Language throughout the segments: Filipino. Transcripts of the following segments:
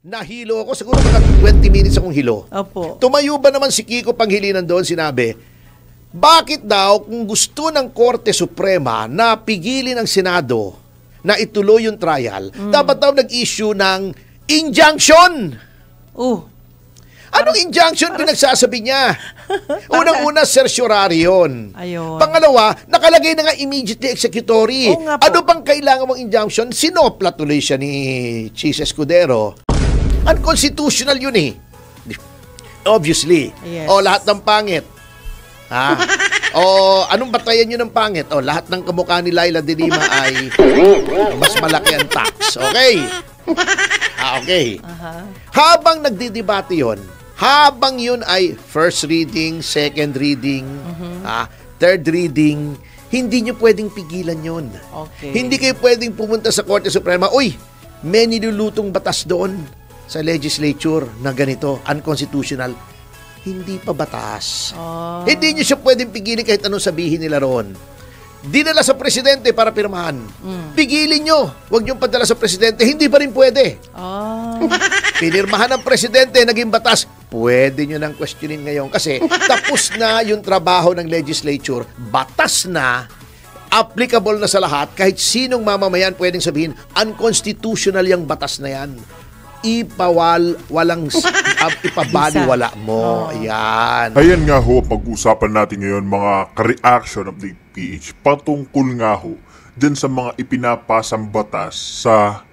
nahilo ako. Siguro mga 20 minutes akong hilo. Opo. Tumayo ba naman si Kiko Pangilinan doon, sinabi, bakit daw kung gusto ng Korte Suprema na pigilin ang Senado na ituloy yung trial, dapat daw nag-issue ng injunction? Anong injunction pinagsasabi niya? Unang-una, certiorari yun. Ayun. Pangalawa, nakalagay na nga immediately executory. Oo nga po. Ano bang kailangan mong injunction? Sinopla tuloy siya ni Chis Escudero. Unconstitutional yun eh. Obviously. Yes. O lahat ng pangit. Ha? O anong batayan nyo ng pangit? O lahat ng kamukha ni Laila de Lima ay mas malaki ang tax. Okay? Okay. Habang nagdidebate yon, habang yun ay first reading, second reading, third reading, hindi nyo pwedeng pigilan yon. Okay. Hindi kayo pwedeng pumunta sa Korte Suprema, uy, may nilulutong batas doon sa legislature na ganito, unconstitutional. Hindi pa batas. Hindi nyo siya pwedeng pigilin kahit anong sabihin nila roon. Dinala sa presidente para pirmahan. Pigilin nyo. Huwag nyo padala sa presidente. Hindi pa rin pwede. Pinirmahan ng presidente, naging batas. Pwede nyo nang questionin ngayon kasi tapos na yung trabaho ng legislature. Batas na, applicable na sa lahat. Kahit sinong mamamayan pwedeng sabihin, unconstitutional yung batas na yan. Ipabaliwala mo. Ayan. Ayan nga ho, pag-usapan natin ngayon mga ka-reaction of the PH patungkol nga ho dyan sa mga ipinapasang batas sa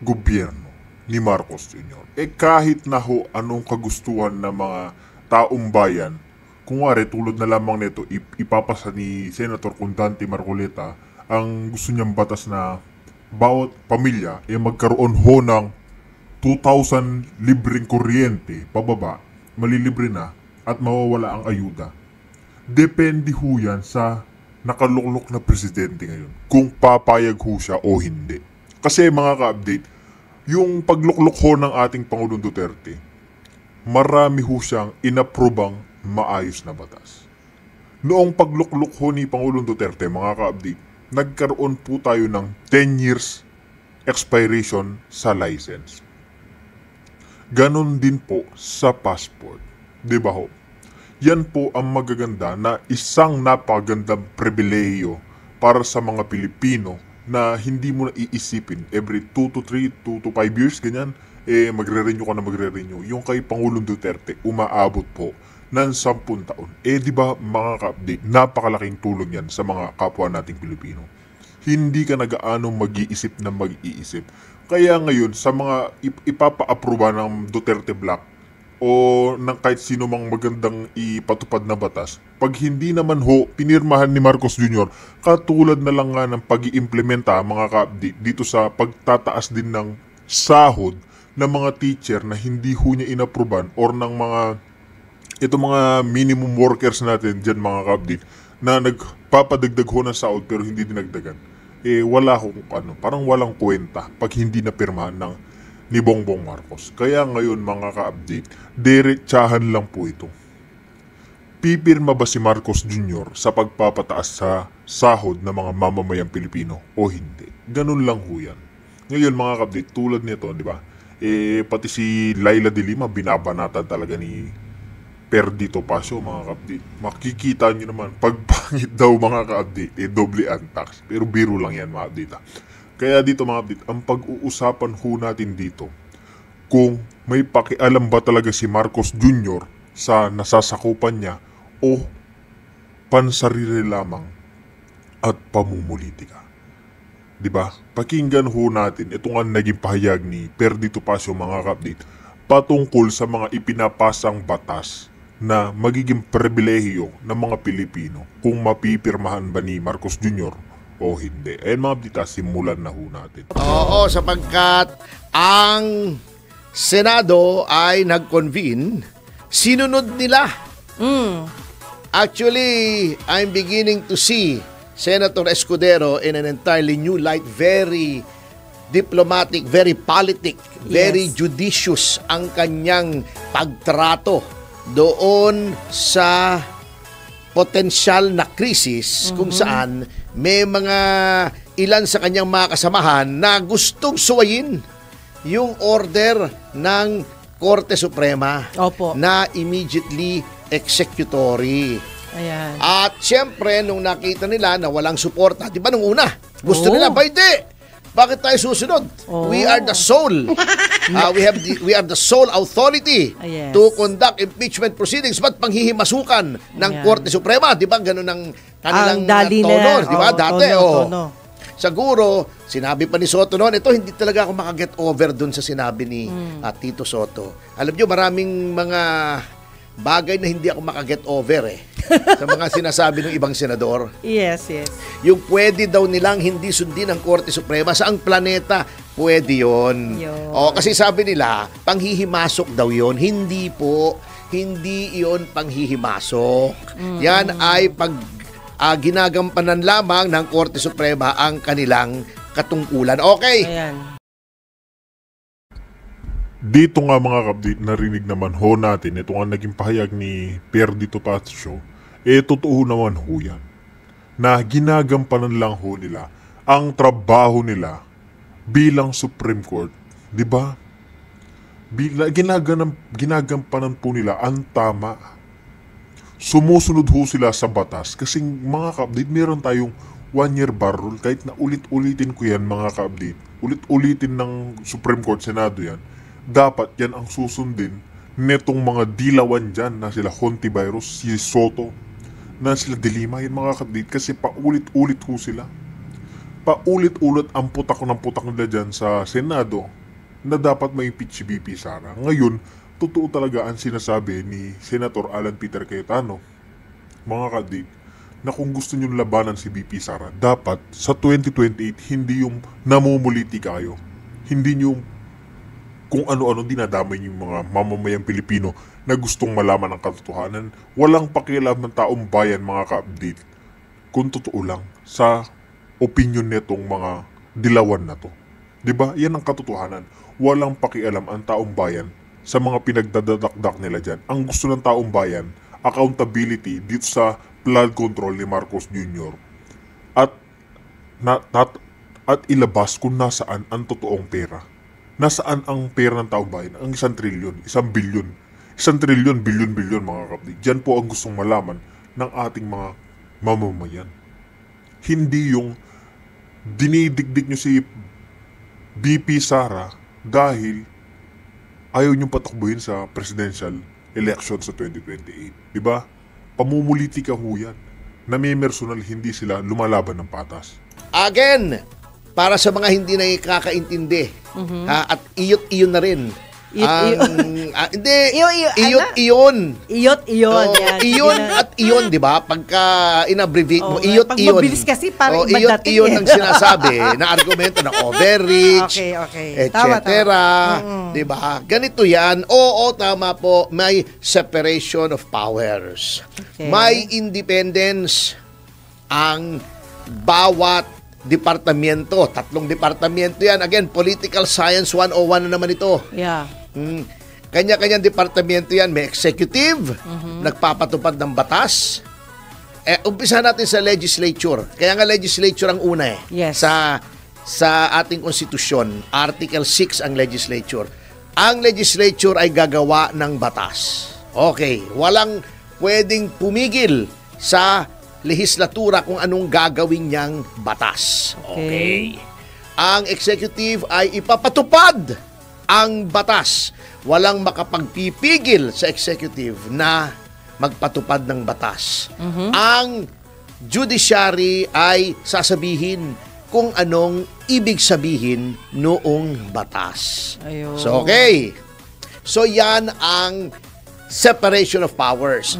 gobyerno ni Marcos Jr. Kahit na ho anong kagustuhan ng mga taong bayan, kung wari tulad na lamang nito, ipapasa ni Senator Condante Marcoleta ang gusto niyang batas na bawat pamilya magkaroon ho ng 2,000 libreng kuryente pababa, malilibre na at mawawala ang ayuda. Depende ho yan sa nakaluklok na presidente ngayon kung papayag ho siya o hindi. Kasi mga ka-update, yung pagluklok ho ng ating Pangulong Duterte, marami ho siyang inaprobang maayos na batas. Noong pagluklok ho ni Pangulong Duterte, mga ka-update, nagkaroon po tayo ng 10 years expiration sa license. Ganon din po sa passport. Diba ho? Yan po ang magaganda na isang napagandang pribilehiyo para sa mga Pilipino na hindi mo na iisipin every 2 to 3, 2 to 5 years, ganyan, magre-renew ka na magre-renew. Yung kay Pangulong Duterte, umaabot po ng 10 taon. Diba mga ka-update, napakalaking tulong yan sa mga kapwa nating Pilipino. Hindi ka nag-aanong mag-iisip na mag-iisip. Kaya ngayon, sa mga ipapa-aproba ng Duterte Black o ng kahit sino mang magandang ipatupad na batas, pag hindi naman ho pinirmahan ni Marcos Jr., katulad na lang nga ng pag-iimplementa mga ka-update dito sa pagtataas din ng sahod ng mga teacher na hindi ho niya inaproban or ng mga minimum workers natin dyan mga ka-update na nagpapadagdag ho ng sahod pero hindi dinagdagan. Wala ho parang walang kwenta pag hindi na pirmahan ni Bongbong Marcos. Kaya ngayon mga ka-update, diretsahan lang po ito. Pipirma ba si Marcos Jr. sa pagpapataas sa sahod ng mga mamamayang Pilipino o hindi? Ganun lang ho yan. Ngayon mga ka-update, tulad nito, di ba? Pati si Laila de Lima, binabanatan talaga ni Perdito Pasio mga ka-update. Makikita nyo naman, pagpangit daw mga ka-update, doble ang tax. Pero biro lang yan mga update. Kaya dito mga update, ang pag-uusapan ho natin dito, kung may pakialam ba talaga si Marcos Jr. sa nasasakupan niya o pansarili lamang at pamumulitika. Diba? Pakinggan ho natin, ito nga naging pahayag ni Perdito Pasio mga ka-update, patungkol sa mga ipinapasang batas na magiging pribilehiyo ng mga Pilipino kung mapipirmahan ba ni Marcos Jr. o hindi. Ayan mga update, simulan na ho natin. Oo, sapagkat ang Senado ay nag-convene, sinunod nila. Actually, I'm beginning to see Senator Escudero in an entirely new light, very diplomatic, very politic, very judicious ang kanyang pagtrato doon sa potensyal na krisis kung saan may mga ilan sa kanyang mga kasamahan na gustong suwayin yung order ng Korte Suprema Opo. na immediately executory. Ayan. At siyempre, nung nakita nila na walang suporta, di ba nung una, gusto Oo. nila, ba hindi? Bakit tayo susunod? Oo. We are the sole. We are the sole authority Yes. to conduct impeachment proceedings. Ba't panghihimasukan ng Ayan. Korte Suprema? Di ba ganun ang kanilang Ang dali tono? na. Di ba? Oo, Dati, tono. Siguro, sinabi pa ni Soto noon, ito hindi talaga ako makaget over dun sa sinabi ni Tito Soto. Alam nyo, maraming mga bagay na hindi ako makaget over sa mga sinasabi ng ibang senador. Yes. Yung pwede daw nilang hindi sundin ang Korte Suprema sa ang planeta, pwede yun. O, kasi sabi nila, panghihimasok daw yun. Hindi po. Hindi yun panghihimasok. Yan ay ginagampanan lamang ng Korte Suprema ang kanilang katungkulan. Okay. Ayan. Dito nga mga kapatid, narinig naman ho natin, ito nga naging pahayag ni Perdito Pacio, totoo naman ho yan, na ginagampanan lang ho nila ang trabaho nila bilang Supreme Court, di ba? Ginagampanan po nila ang tama. Sumusunod ho sila sa batas kasi mga kapatid, meron tayong 1-year bar rule, kahit na ulit-ulitin ko yan mga kapatid, ulit-ulitin ng Supreme Court, Senado yan, dapat yan ang susundin netong mga dilawan dyan na sila Hontiveros, si Soto, na sila Dilima, yan mga kapatid, kasi paulit-ulit ho sila. Paulit-ulit ang putak nila dyan sa Senado na dapat ma-impeach si BP Sara. Ngayon, totoo talaga ang sinasabi ni Senator Alan Peter Cayetano, mga kapatid, na kung gusto nyo labanan si BP Sara, dapat sa 2028 hindi yung namumuliti kayo. Hindi nyo kung ano-ano dinadamay yung mga mamamayang Pilipino na gustong malaman ang katotohanan. Walang pakialam ng taong bayan mga ka-update. Kung totoo lang sa opinion netong mga dilawan na to. Diba? Yan ang katotohanan. Walang pakialam ang taong bayan sa mga pinagdadadakdak nila dyan. Ang gusto ng taong bayan, accountability dito sa flood control ni Marcos Jr. At ilabas kung nasaan ang totoong pera. Nasaan ang pera ng taong bayan? Ang 1 trilyon, 1 bilyon. 1 trilyon, bilyon mga kapatid. Diyan po ang gustong malaman ng ating mga mamamayan. Hindi yung dinidigdig nyo si BP Sara dahil ayaw nyo patakbuhin sa presidential election sa 2028. Diba? Pamumulitika ho yan. Namimersonal, hindi sila lumalaban ng patas. Again, para sa mga hindi nakakaintindi, at iyot-iyon na rin. Hindi, iyot-iyon. Iyot-iyon. Iyon at iyon, di ba? Pagka in-abbreviate mo, iyot-iyon. Pag mabilis kasi parang iba dati. Iyot-iyon ang sinasabi na argumento ng overreach, Okay. etc. Di ba? Ganito yan. Oo, tama po. May separation of powers. Okay. May independence ang bawat departamento. 3 departamento yan. Again, Political Science 101 na naman ito. Yeah. Kanya-kanyang departamento yan. May executive, nagpapatupad ng batas. Umpisa natin sa legislature. Kaya nga legislature ang una Yes. sa ating konstitusyon. Article 6 ang legislature. Ang legislature ay gagawa ng batas. Okay. Walang pwedeng pumigil sa lehislatura kung anong gagawin niyang batas. Okay. Ang executive ay ipapatupad ang batas. Walang makapagpipigil sa executive na magpatupad ng batas. Ang judiciary ay sasabihin kung anong ibig sabihin noong batas. Ayun. So, okay. So, yan ang separation of powers.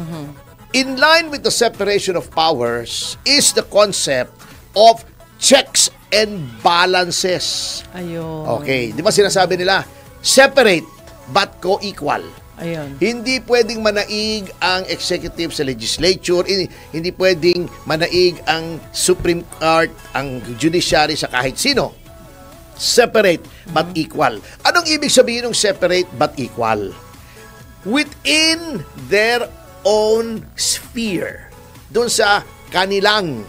In line with the separation of powers is the concept of checks and balances. Ayun. Okay, di ba sinasabi nila, separate but co-equal. Ayun. Hindi pwedeng manaig ang executive sa legislature, hindi pwedeng manaig ang Supreme Court, ang judiciary sa kahit sino. Separate but equal. Anong ibig sabihin ng separate but equal? Within their own sphere, doon sa kanilang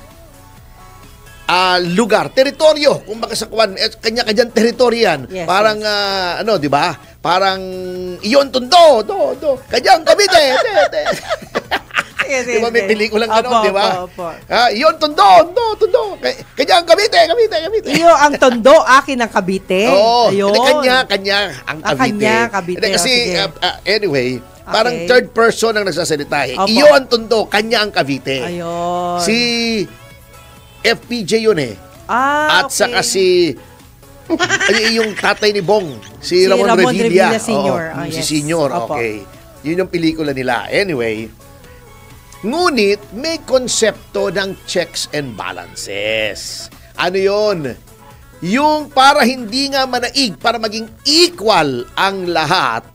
lugar, teritoryo, kung baka sa kwan, kanya-kanyang teritoryo yan. Yes, Parang, di ba? Parang, iyon tondo, kanyang Cavite, di ba may pelikulang gano'n, di ba? Iyon tondo, kanyang Cavite. Iyo ang tondo, akin ang Cavite. Oo, Ayun. kanya ang Cavite. Kanya, Cavite. Hindi, kasi, anyway, parang Okay. third person ang nagsasalita eh. Opo. Iyo ang tondo, kanya ang Cavite. Ayun. Si FPJ yun eh. At okay. saka yung tatay ni Bong, si Ramon Revilla. Sr. Oo, si Yes. Senior, Opo. okay. Yun yung pelikula nila. Anyway, ngunit may konsepto ng checks and balances. Ano yun? Yung para hindi nga manaig, para maging equal ang lahat,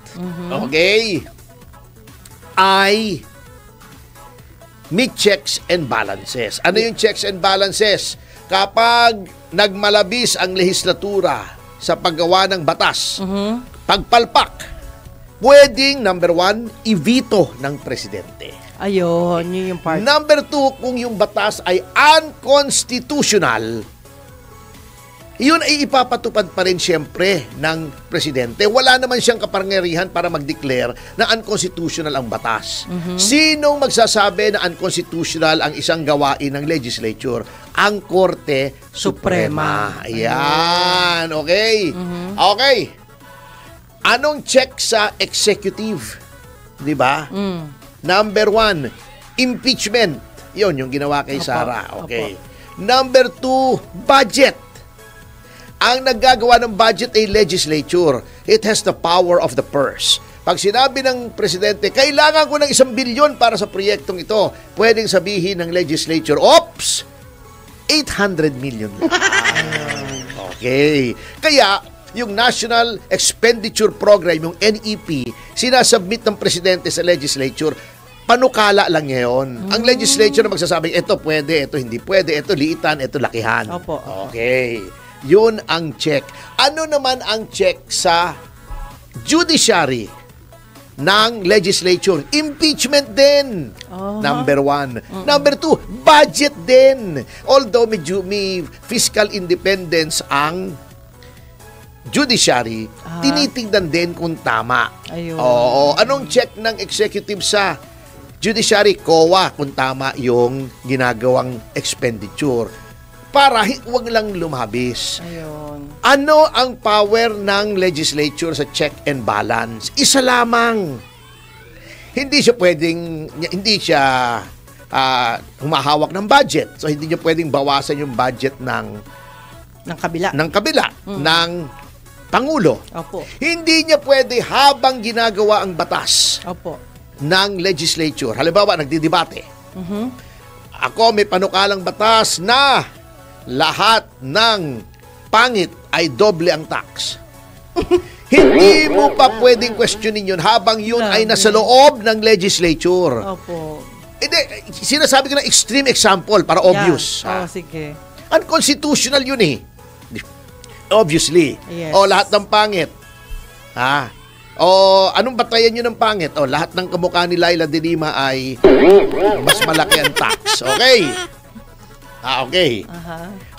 okay, ay may checks and balances. Ano yung checks and balances? Kapag nagmalabis ang lehislatura sa paggawa ng batas, pagpalpak, pwedeng, number 1, i-veto ng presidente. Ayun, yun yung part. Number 2, kung yung batas ay unconstitutional, yun ay ipapatupad pa rin siyempre ng presidente. Wala naman siyang kapangyarihan para mag-declare na unconstitutional ang batas. Sinong magsasabi na unconstitutional ang isang gawain ng legislature? Ang Korte Suprema. Ayan, okay. Okay. Anong check sa executive? Di ba? Number 1, impeachment. Yun, yung ginawa kay Sara. Okay. Number 2, budget. Ang naggagawa ng budget ay legislature. It has the power of the purse. Pag sinabi ng presidente, kailangan ko ng 1 bilyon para sa proyektong ito, pwedeng sabihin ng legislature, oops, 800 million lang. Okay. Kaya, yung National Expenditure Program, yung NEP, sinasubmit ng presidente sa legislature, panukala lang ngayon. Ang legislature na magsasabing, ito pwede, ito hindi pwede, ito liitan, ito lakihan. Opo. Okay. Yun ang check. Ano naman ang check sa judiciary ng legislature? Impeachment din. Number 1. Number 2, budget din. Although may fiscal independence ang judiciary, tinitingnan din kung tama. Ayun. Oo. Anong check ng executive sa judiciary? COA, kung tama yung ginagawang expenditure. Para huwag lang lumabis. Ayun. Ano ang power ng legislature sa check and balance? Isa lamang. Hindi siya humahawak ng budget. So, hindi niya pwedeng bawasan yung budget ng kabila ng Pangulo. Opo. Hindi niya pwede habang ginagawa ang batas Opo. ng legislature. Halimbawa, nagdidebate. Ako may panukalang batas na lahat ng pangit ay doble ang tax. Hindi mo pa pwedeng questionin yun habang yun ay nasa loob ng legislature. Opo. Hindi, sinasabi ko na extreme example para obvious. Yeah. Sige. Unconstitutional yun eh. Obviously. Yes. O lahat ng pangit. O anong batayan nyo ng pangit? O lahat ng kamukha ni Laila de Lima ay mas malaki ang tax. Okay. Okay.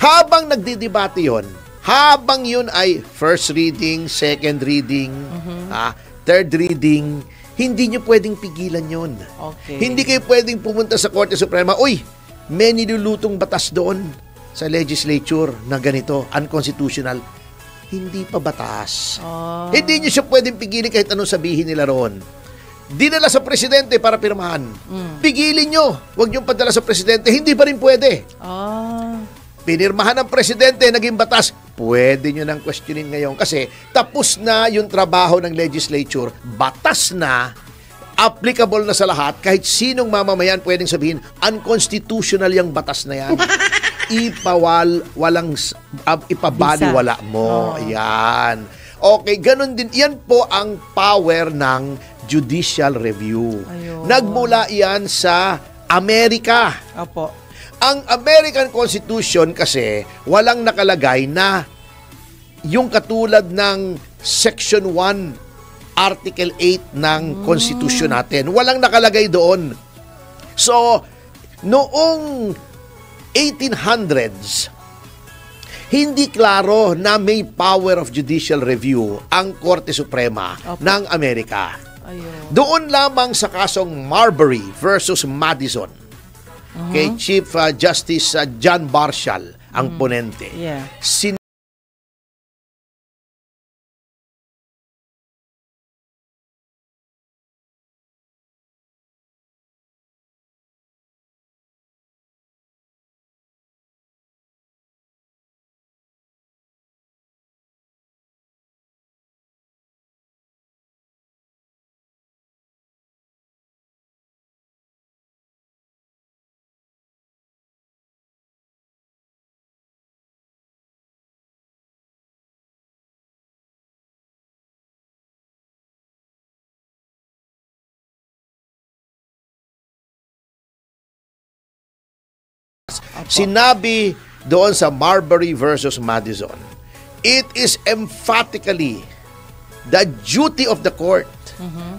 Habang nagdidebate yon, habang yun ay first reading, second reading, third reading, hindi nyo pwedeng pigilan yon. Okay. Hindi kayo pwedeng pumunta sa Korte Suprema, uy, may nilulutong batas doon sa legislature na ganito, unconstitutional. Hindi pa batas. Hindi nyo siya pwedeng pigilin kahit anong sabihin nila roon. Dinala sa presidente para pirmahan. Pigilin nyo. Huwag nyo padala sa presidente. Hindi pa rin pwede. Pinirmahan ng presidente, naging batas. Pwede nyo nang questionin ngayon kasi tapos na yung trabaho ng legislature. Batas na, applicable na sa lahat. Kahit sinong mamamayan pwedeng sabihin, unconstitutional yung batas na yan. Ipabaliwala mo. Ayan. Okay, ganun din. Yan po ang power ng judicial review. Ayun. Nagmula yan sa Amerika. Opo. Ang American Constitution kasi walang nakalagay na yung katulad ng Section 1, Article 8 ng Constitution natin. Walang nakalagay doon. So, noong 1800s, hindi klaro na may power of judicial review ang Korte Suprema ng Amerika. Ayun. Doon lamang sa kasong Marbury versus Madison, kay Chief Justice John Marshall ang ponente. Yeah. Sinabi doon sa Marbury versus Madison, it is emphatically the duty of the court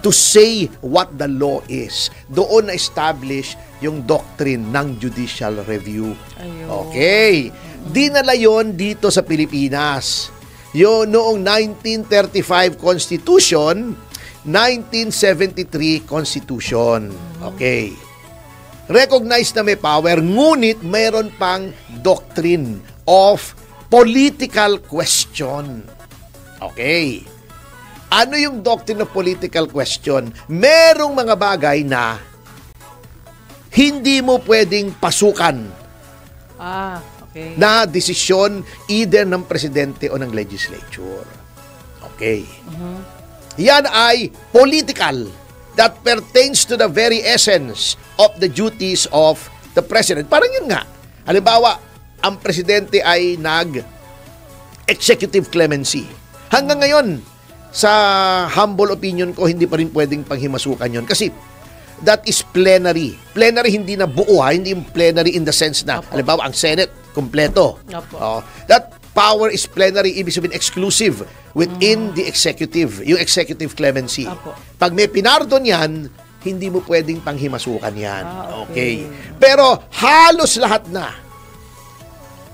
to say what the law is. Doon na-establish yung doctrine ng judicial review. Ayun. Okay. Dinala yon dito sa Pilipinas. Yung noong 1935 Constitution, 1973 Constitution. Okay. Recognized na may power, ngunit mayroon pang doctrine of political question. Okay. Ano yung doctrine of political question? Merong mga bagay na hindi mo pwedeng pasukan Okay. na desisyon either ng presidente o ng legislature. Okay. Yan ay political, that pertains to the very essence of the duties of the president. Parang yun nga. Halimbawa, ang presidente ay nag-executive clemency. Hanggang ngayon, sa humble opinion ko, hindi pa rin pwedeng panghimasukan yun. Kasi that is plenary. Plenary hindi na buo, hindi yung plenary in the sense na, halimbawa, ang Senate, kompleto. That power is plenary, ibig sabihin exclusive within the executive, yung executive clemency. Pag may pinardon yan, hindi mo pwedeng panghimasukan yan. Okay. Pero halos lahat na,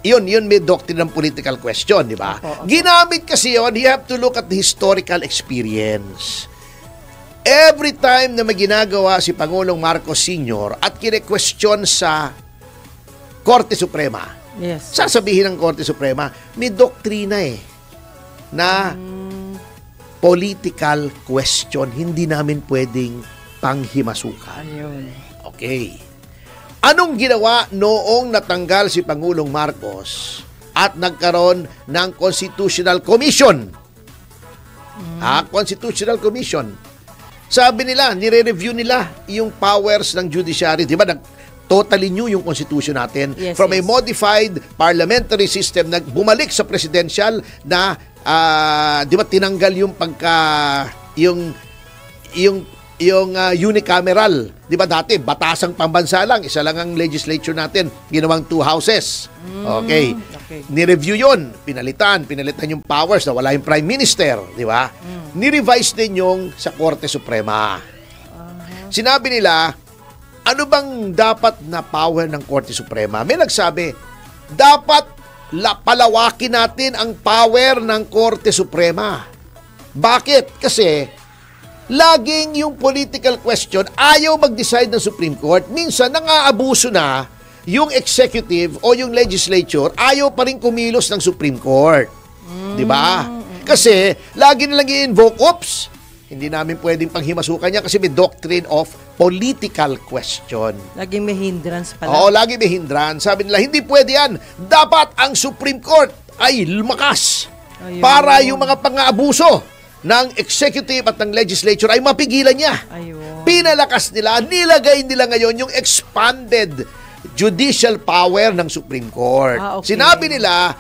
yun may doctrine ng political question, di ba? Ginamit kasi yun, you have to look at the historical experience. Every time na may ginagawa si Pangulong Marcos Sr. at kine-question sa Korte Suprema, sasabihin ng Korte Suprema, may doktrina na political question, hindi namin pwedeng panghimasukan. Okay. Anong ginawa noong natanggal si Pangulong Marcos at nagkaroon ng Constitutional Commission? Constitutional Commission. Sabi nila, nire-review nila yung powers ng judiciary. Di ba, totally new yung constitution natin. From a modified parliamentary system na bumalik sa presidential na, di ba, tinanggal yung yung unicameral. Di ba dati, batasang pambansa lang, isa lang ang legislature natin, ginawang 2 houses. Okay. Ni-review yun, pinalitan yung powers na wala yung prime minister, di ba? Ni-revise din yung sa Korte Suprema. Sinabi nila, ano bang dapat na power ng Korte Suprema? May nagsabi, dapat palawakin natin ang power ng Korte Suprema. Bakit? Kasi laging yung political question, ayaw mag-decide ng Supreme Court. Minsan, nang-aabuso na yung executive o yung legislature, ayaw pa rin kumilos ng Supreme Court. Di ba? Kasi, lagi nilang i-invoke, oops, hindi namin pwedeng panghimasukan niya kasi may doctrine of political question. Laging may hindrance pala. Oo, lagi may hindrance. Sabi nila, hindi pwede yan. Dapat ang Supreme Court ay lumakas para yung mga pang-aabuso ng executive at ng legislature ay mapigilan niya. Pinalakas nila, nilagay nila ngayon yung expanded judicial power ng Supreme Court. Sinabi nila,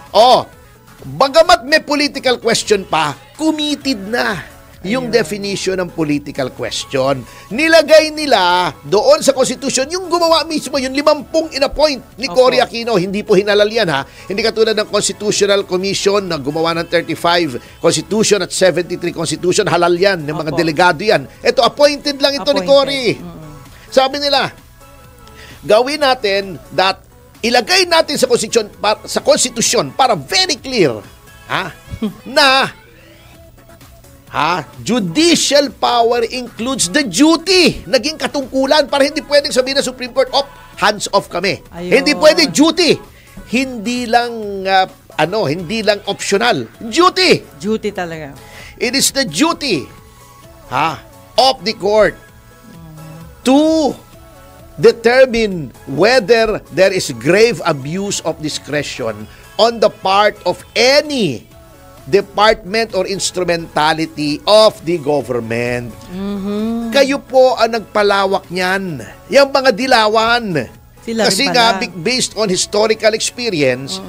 bagamat may political question pa, committed na yung definition ng political question. Nilagay nila doon sa Constitution, yung gumawa mismo, yung 50 in-appoint ni Cory Aquino. Hindi po hinalal yan, ha? Hindi katulad ng Constitutional Commission na gumawa ng 35 Constitution at 73 Constitution. Halal yan, ng mga delegado yan. Ito, appointed lang ito ni Cory. Sabi nila, gawin natin that ilagay natin sa konstitusyon para very clear na judicial power includes the duty. Naging katungkulan para hindi pwedeng sabihin ng Supreme Court, hands off kami. Ayun. Hindi pwede duty. Hindi lang hindi lang optional. Duty. Duty talaga. It is the duty of the court to determine whether there is grave abuse of discretion on the part of any department or instrumentality of the government. Kayo po ang nagpalawak niyan. Yung mga dilawan. Sila Kasi rin nga, pala. based on historical experience,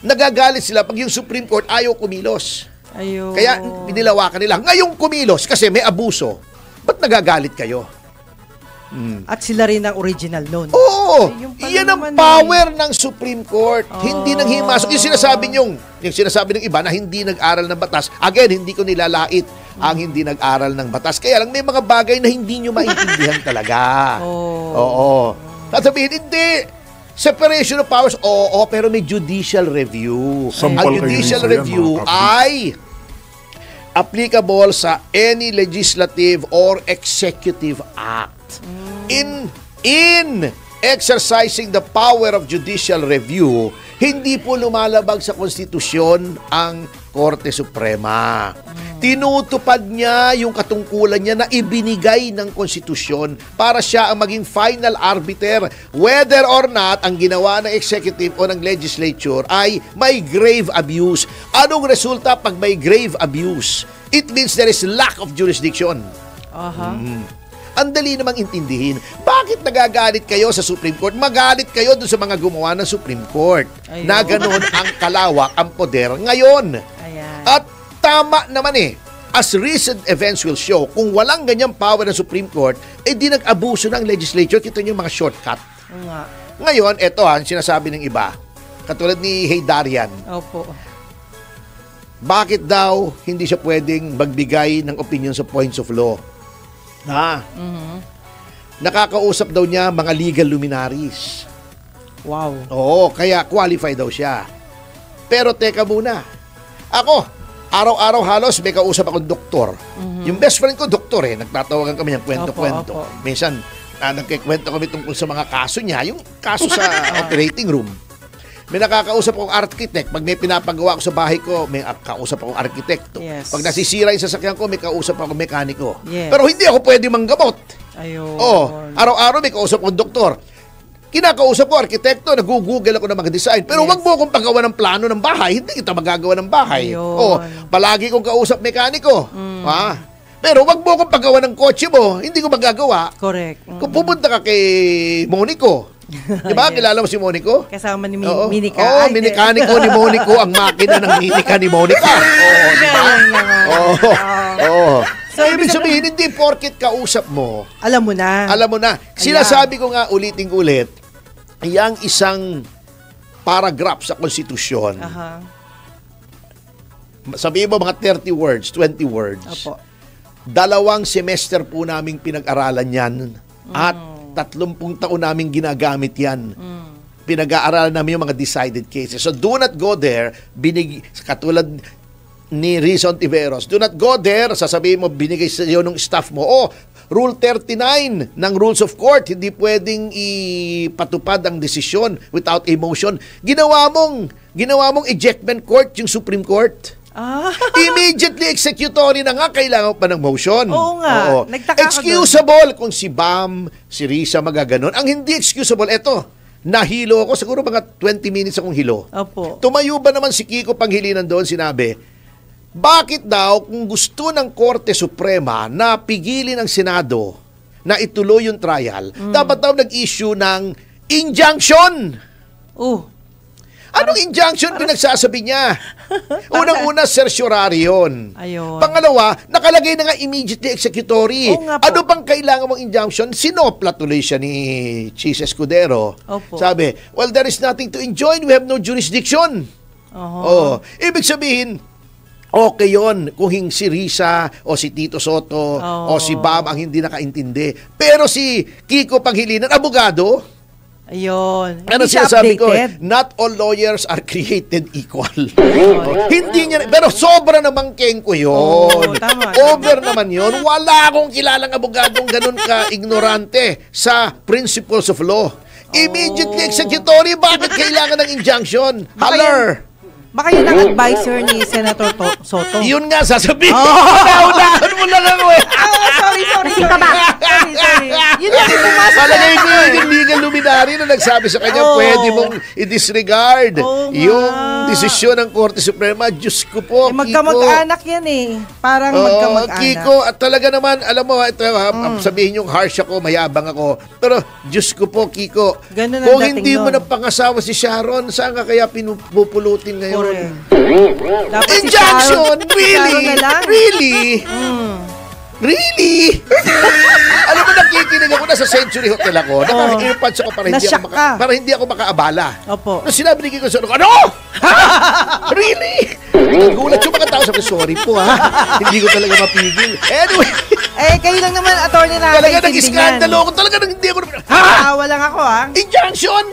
nagagalit sila pag yung Supreme Court ayaw kumilos. Ayun. Kaya pinilawakan nila. Ngayong kumilos kasi may abuso. Ba't nagagalit kayo? At sila rin ang original nun. Oo! Yung pala Iyan ang naman power ng Supreme Court. Hindi nang himasok. Yung sinasabi ng iba na hindi nag-aral ng batas. Again, hindi ko nilalait ang hindi nag-aral ng batas. Kaya lang may mga bagay na hindi nyo maintindihan talaga. Oo. Sasabihin, hindi. Separation of powers, pero may judicial review. Sampal Ang kayo judicial minsan yan, review mga kapatid. ay applicable sa any legislative or executive act. In exercising the power of judicial review, hindi po lumalabag sa konstitusyon ang Korte Suprema. Tinutupad niya yung katungkulan niya na ibinigay ng konstitusyon para siya ang maging final arbiter whether or not ang ginawa ng executive o ng legislature ay may grave abuse. Anong resulta pag may grave abuse? It means there is lack of jurisdiction. Ang dali namang intindihin. Bakit nagagalit kayo sa Supreme Court? Magalit kayo dun sa mga gumawa ng Supreme Court. Ayun. Na ganun ang kalawak, ang poder ngayon. Ayan. At tama naman as recent events will show, kung walang ganyang power ng Supreme Court, di nag-abuso ng legislature. Kita niyo yung mga shortcut. Oo nga. Ngayon, eto ang sinasabi ng iba. Katulad ni Heydarian. Opo. Bakit daw hindi siya pwedeng magbigay ng opinion sa points of law? Nakakausap daw niya mga legal luminaries. Wow. Oo, kaya qualified daw siya. Pero teka muna. Ako, araw-araw halos may kausap akong doktor. Yung best friend ko, doktor Nagtatawagan kami ng kwento-kwento. Opo. Minsan, nagkikwento kami tungkol sa mga kaso niya. Yung kaso sa operating room. May nakakausap akong architect. Pag may pinapagawa ko sa bahay ko, may kausap akong arkitekto. Yes. Pag nasisira yung sasakyan ko, may kausap akong mekaniko. Yes. Pero hindi ako pwede manggamot. Ayun. Araw-araw may kausap akong doktor. Kinakausap ko, arkitekto, nag-google ako ng mga design. Pero wag mo akong paggawa ng plano ng bahay. Hindi kita magagawa ng bahay. Ayun. Palagi kong kausap mekaniko. Pero wag mo akong paggawa ng kotse mo. Hindi ko magagawa. Correct. Kung pupunta ka kay Monico, di ba? Yes. Kilala mo si Monico? Kasama ni Oo. Minika. Oo, Ay, minikaniko ni Monico ang makina ng minika ni Monica. Oo, di ba? Oo. So, ibig sabihin, hindi porket kausap mo, Alam mo na. alam mo na. Sinasabi ko nga ulitin-ulit, yang isang paragraph sa konstitusyon, Aha. sabihin mo mga 30 words, 20 words, Opo. 2 semester po naming pinag-aralan yan at 30 taon naming ginagamit yan. Pinag-aaralan namin yung mga decided cases. So do not go there, katulad ni Rizon Tiveros, do not go there, sasabihin mo, binigay sa iyo ng staff mo, Rule 39 ng Rules of Court, hindi pwedeng ipatupad ang desisyon without a motion. Ginawa mong ejectment court yung Supreme Court. Immediately executory na nga, kailangan pa ng motion. Oo nga. Nagtaka ka Excusable kung si Bam, si Risa magaganon. Ang hindi excusable, eto, nahilo ako, siguro mga 20 minutes akong hilo. Opo. Tumayo ba naman si Kiko Panghilinan doon, sinabi, bakit daw kung gusto ng Korte Suprema na pigilin ang Senado na ituloy yung trial, dapat daw nag-issue ng injunction? Anong injunction pinagsasabi niya? Unang-una, certiorari yun. Ayun. Pangalawa, nakalagay na nga immediately executory. Oo nga po. Ano bang kailangan mong injunction? Sinopla tuloy siya ni Chis Escudero. Opo. Sabi, well, there is nothing to enjoin. We have no jurisdiction. Ibig sabihin, okay yun kung si Risa o si Tito Soto o si Bam ang hindi nakaintindi. Pero si Kiko Panghilinan, abogado, Ayun. Ano Hindi siya sinasabi ko? updated. Not all lawyers are created equal. Hindi niya, pero sobra namang kengko yun. Tama. Over naman yun. Wala akong kilalang abogadong ganun ka-ignorante sa principles of law. Immediately executory, bakit kailangan ng injunction? Haller! Baka yun ang advisor ni Senator Soto. Yun nga, sasabihin. Naunahan mo lang ako eh. Sorry. Sorry. Yun lang yung pumasok. Palagay ko yung legal luminary na nagsabi sa kanya, pwede mong i-disregard yung desisyon ng Korte Suprema. Diyos ko po, Magkamag-anak yan eh. Parang magkamag-anak. Kiko, at talaga naman, alam mo, ito, sabihin yung harsh ako, mayabang ako. Pero, Diyos ko po, Kiko, Ganun ang kung dating hindi mo nun. na pangasawa si Sharon, saan ka kaya pinupulutin ngayon? Dapat si Injunction! Sharon- Sharon na lang. Really? Really? Alam mo, nakikinig ako na sa Century Hotel ako. Naka-earpods ako Nashock ka. para hindi ako makaabala. Opo. Nung sinabi ni Kiko sa ano? Really? Nagulat yung mga tao. Sabi, sorry po ha. Hindi ko talaga mapigil. Anyway. Kayo lang naman, attorney na Talaga nag-iskandalo ako. Talaga hindi ako. Awa lang ako Injunction!